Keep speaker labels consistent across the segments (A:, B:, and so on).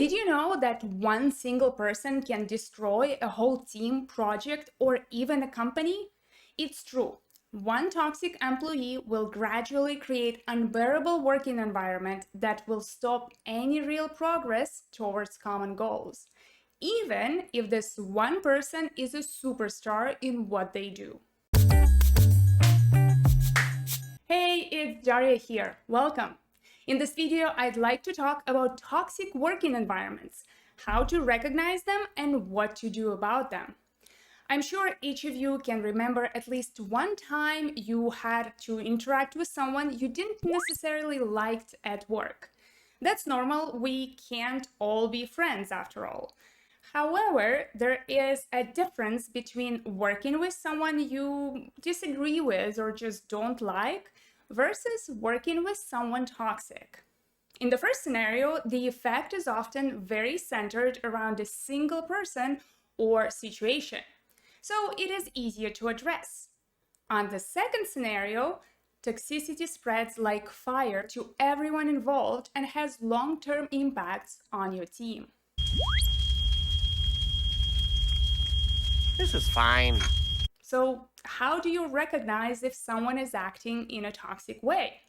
A: Did you know that one single person can destroy a whole team, project, or even a company? It's true. One toxic employee will gradually create unbearable working environment that will stop any real progress towards common goals, even if this one person is a superstar in what they do. Hey, it's Daria here. Welcome. In this video, I'd like to talk about toxic working environments, how to recognize them, and what to do about them. I'm sure each of you can remember at least one time you had to interact with someone you didn't necessarily like at work. That's normal, we can't all be friends after all. However, there is a difference between working with someone you disagree with or just don't like versus working with someone toxic. In the first scenario, the effect is often very centered around a single person or situation, so it is easier to address. On the second scenario, toxicity spreads like fire to everyone involved and has long-term impacts on your team.
B: This is fine.
A: So, how do you recognize if someone is acting in a toxic way?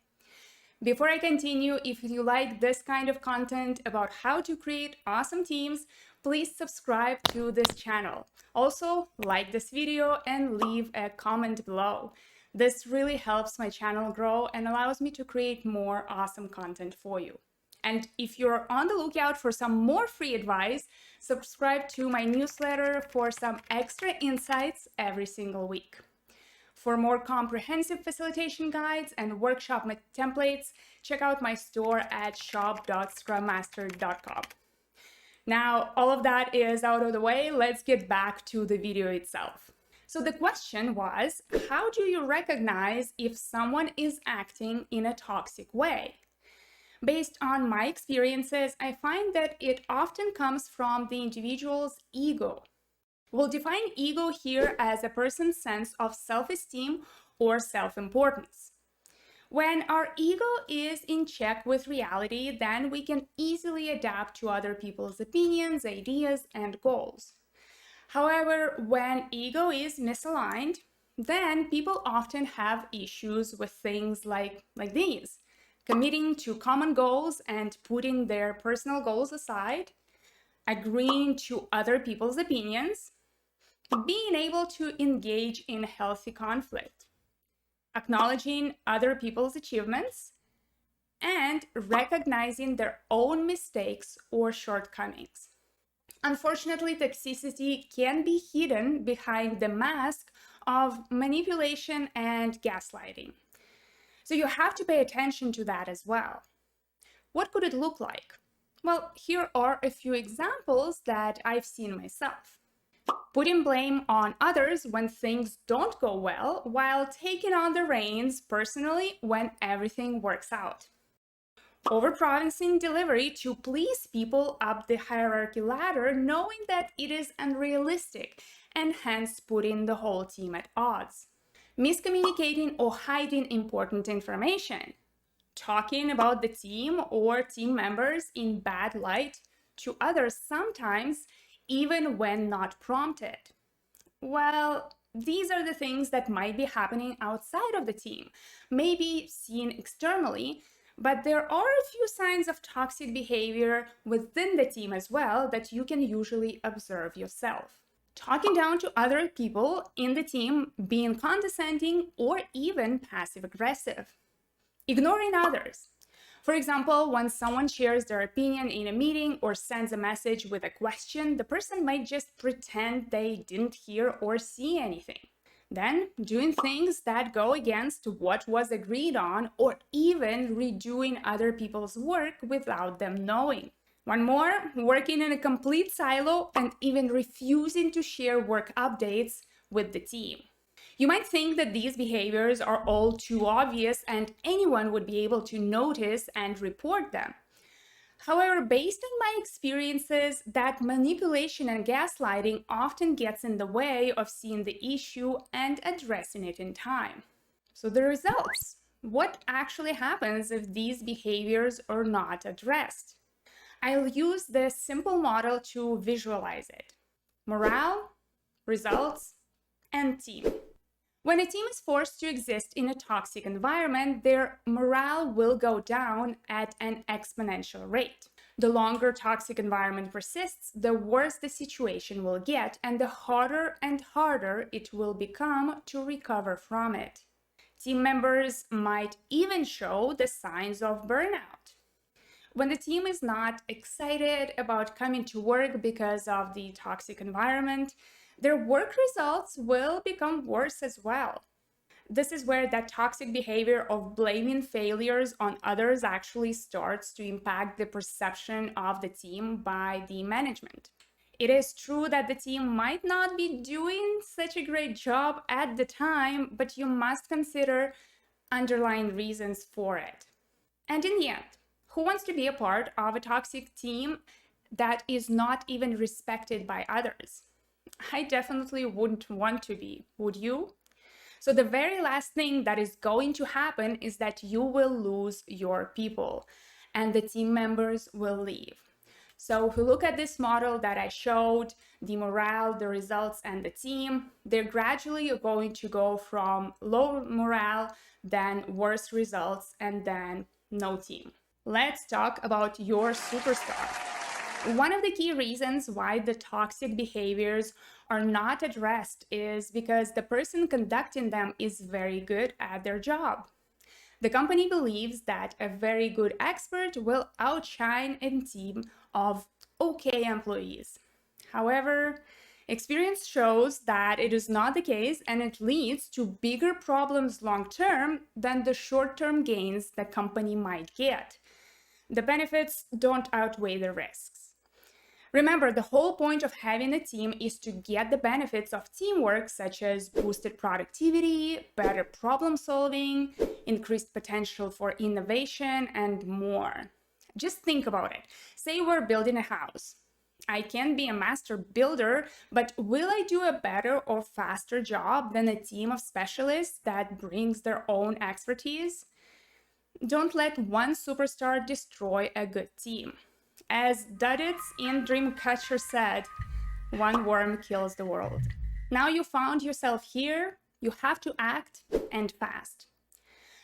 A: Before I continue, if you like this kind of content about how to create awesome teams, please subscribe to this channel. Also, like this video and leave a comment below. This really helps my channel grow and allows me to create more awesome content for you. And if you're on the lookout for some more free advice, subscribe to my newsletter for some extra insights every single week. For more comprehensive facilitation guides and workshop templates, check out my store at shop.scrummaster.com. Now, all of that is out of the way, let's get back to the video itself. So the question was, how do you recognize if someone is acting in a toxic way? Based on my experiences, I find that it often comes from the individual's ego. We'll define ego here as a person's sense of self-esteem or self-importance. When our ego is in check with reality, then we can easily adapt to other people's opinions, ideas, and goals. However, when ego is misaligned, then people often have issues with things like these: committing to common goals and putting their personal goals aside, agreeing to other people's opinions, being able to engage in healthy conflict, acknowledging other people's achievements, and recognizing their own mistakes or shortcomings. Unfortunately, toxicity can be hidden behind the mask of manipulation and gaslighting. So you have to pay attention to that as well. What could it look like? Well, here are a few examples that I've seen myself. Putting blame on others when things don't go well, while taking on the reins personally when everything works out. Overpromising delivery to please people up the hierarchy ladder, knowing that it is unrealistic and hence putting the whole team at odds. Miscommunicating or hiding important information. Talking about the team or team members in bad light to others sometimes, even when not prompted. Well, these are the things that might be happening outside of the team, maybe seen externally, but there are a few signs of toxic behavior within the team as well that you can usually observe yourself. Talking down to other people in the team, being condescending or even passive-aggressive. Ignoring others. For example, when someone shares their opinion in a meeting or sends a message with a question, the person might just pretend they didn't hear or see anything. Then, doing things that go against what was agreed on, or even redoing other people's work without them knowing. One more, working in a complete silo and even refusing to share work updates with the team. You might think that these behaviors are all too obvious and anyone would be able to notice and report them. However, based on my experiences, that manipulation and gaslighting often gets in the way of seeing the issue and addressing it in time. So the results. What actually happens if these behaviors are not addressed? I'll use this simple model to visualize it: morale, results, and team. When a team is forced to exist in a toxic environment, their morale will go down at an exponential rate. The longer toxic environment persists, the worse the situation will get, and the harder and harder it will become to recover from it. Team members might even show the signs of burnout. When the team is not excited about coming to work because of the toxic environment, their work results will become worse as well. This is where that toxic behavior of blaming failures on others actually starts to impact the perception of the team by the management. It is true that the team might not be doing such a great job at the time, but you must consider underlying reasons for it. And in the end, who wants to be a part of a toxic team that is not even respected by others? I definitely wouldn't want to be, would you? So the very last thing that is going to happen is that you will lose your people and the team members will leave. So if we look at this model that I showed, the morale, the results, and the team, they're gradually going to go from low morale, then worse results, and then no team. Let's talk about your superstar. One of the key reasons why the toxic behaviors are not addressed is because the person conducting them is very good at their job. The company believes that a very good expert will outshine a team of okay employees. However, experience shows that it is not the case, and it leads to bigger problems long term than the short term gains the company might get. The benefits don't outweigh the risks. Remember, the whole point of having a team is to get the benefits of teamwork, such as boosted productivity, better problem solving, increased potential for innovation, and more. Just think about it. Say we're building a house. I can be a master builder, but will I do a better or faster job than a team of specialists that brings their own expertise? Don't let one superstar destroy a good team. As Duddits in Dreamcatcher said, one worm kills the world. Now you found yourself here, you have to act, and fast.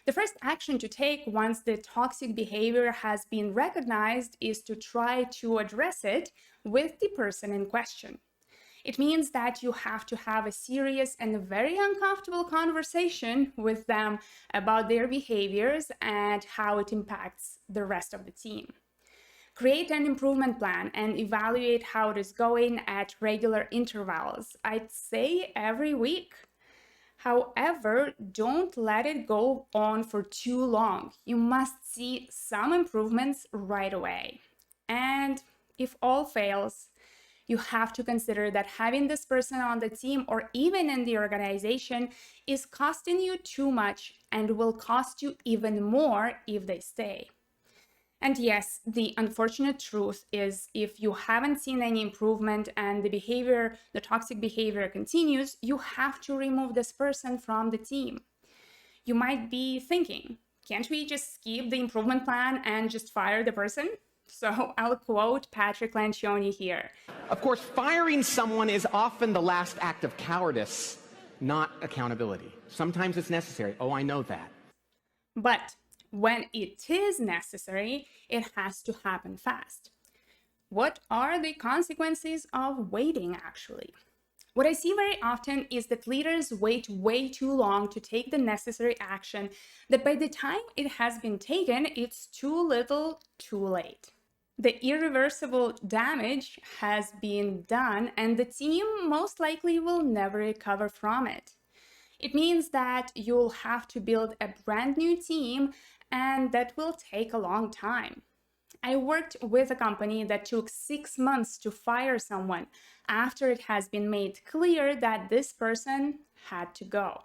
A: The first action to take once the toxic behavior has been recognized is to try to address it with the person in question. It means that you have to have a serious and a very uncomfortable conversation with them about their behaviors and how it impacts the rest of the team. Create an improvement plan and evaluate how it is going at regular intervals. I'd say every week. However, don't let it go on for too long. You must see some improvements right away. And if all fails, you have to consider that having this person on the team or even in the organization is costing you too much and will cost you even more if they stay. And yes, the unfortunate truth is if you haven't seen any improvement and the toxic behavior continues, you have to remove this person from the team. You might be thinking, can't we just skip the improvement plan and just fire the person? So I'll quote Patrick Lencioni here.
B: Of course, firing someone is often the last act of cowardice, not accountability. Sometimes it's necessary. Oh, I know that.
A: But when it is necessary, it has to happen fast. What are the consequences of waiting, actually? What I see very often is that leaders wait way too long to take the necessary action, that by the time it has been taken, it's too little, too late. The irreversible damage has been done, and the team most likely will never recover from it. It means that you'll have to build a brand new team, and that will take a long time. I worked with a company that took 6 months to fire someone after it has been made clear that this person had to go.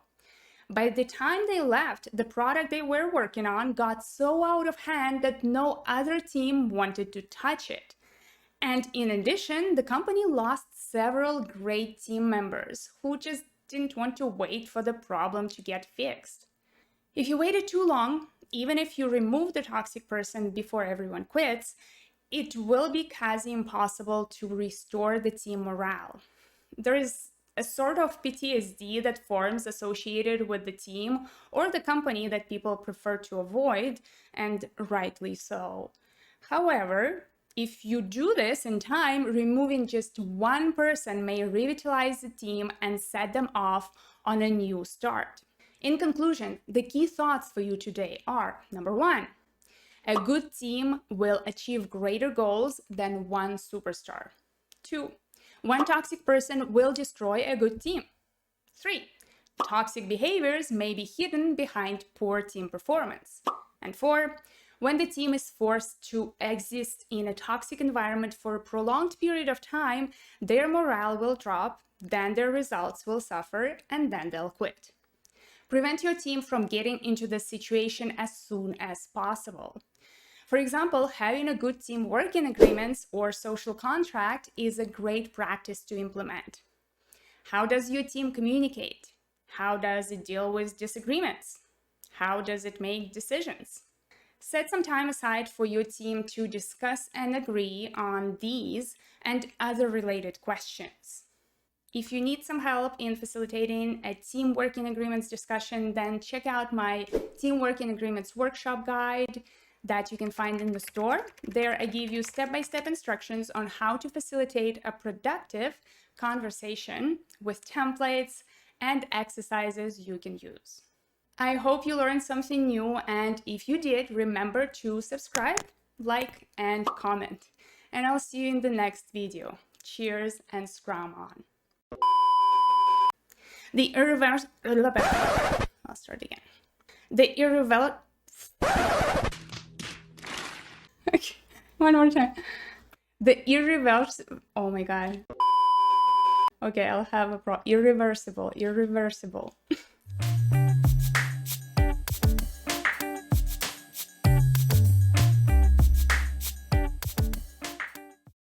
A: By the time they left, the product they were working on got so out of hand that no other team wanted to touch it. And in addition, the company lost several great team members who just didn't want to wait for the problem to get fixed. If you waited too long, even if you remove the toxic person before everyone quits, it will be quasi impossible to restore the team morale. There is a sort of PTSD that forms associated with the team or the company that people prefer to avoid, and rightly so. However, if you do this in time, removing just one person may revitalize the team and set them off on a new start. In conclusion, the key thoughts for you today are: number one, a good team will achieve greater goals than one superstar. 2. One toxic person will destroy a good team. 3. Toxic behaviors may be hidden behind poor team performance. And 4. When the team is forced to exist in a toxic environment for a prolonged period of time, their morale will drop, then their results will suffer, and then they'll quit. Prevent your team from getting into this situation as soon as possible. For example, having a good team working agreements or social contract is a great practice to implement. How does your team communicate? How does it deal with disagreements? How does it make decisions? Set some time aside for your team to discuss and agree on these and other related questions. If you need some help in facilitating a team working agreements discussion, then check out my Team Working Agreements workshop guide that you can find in the store. There I give you step-by-step instructions on how to facilitate a productive conversation with templates and exercises you can use. I hope you learned something new, and if you did, remember to subscribe, like, and comment. And I'll see you in the next video. Cheers and scrum on. The irreversible... I'll start again. The irreversible... Okay, one more time. The irreversible... Oh my god. Okay, I'll have a irreversible.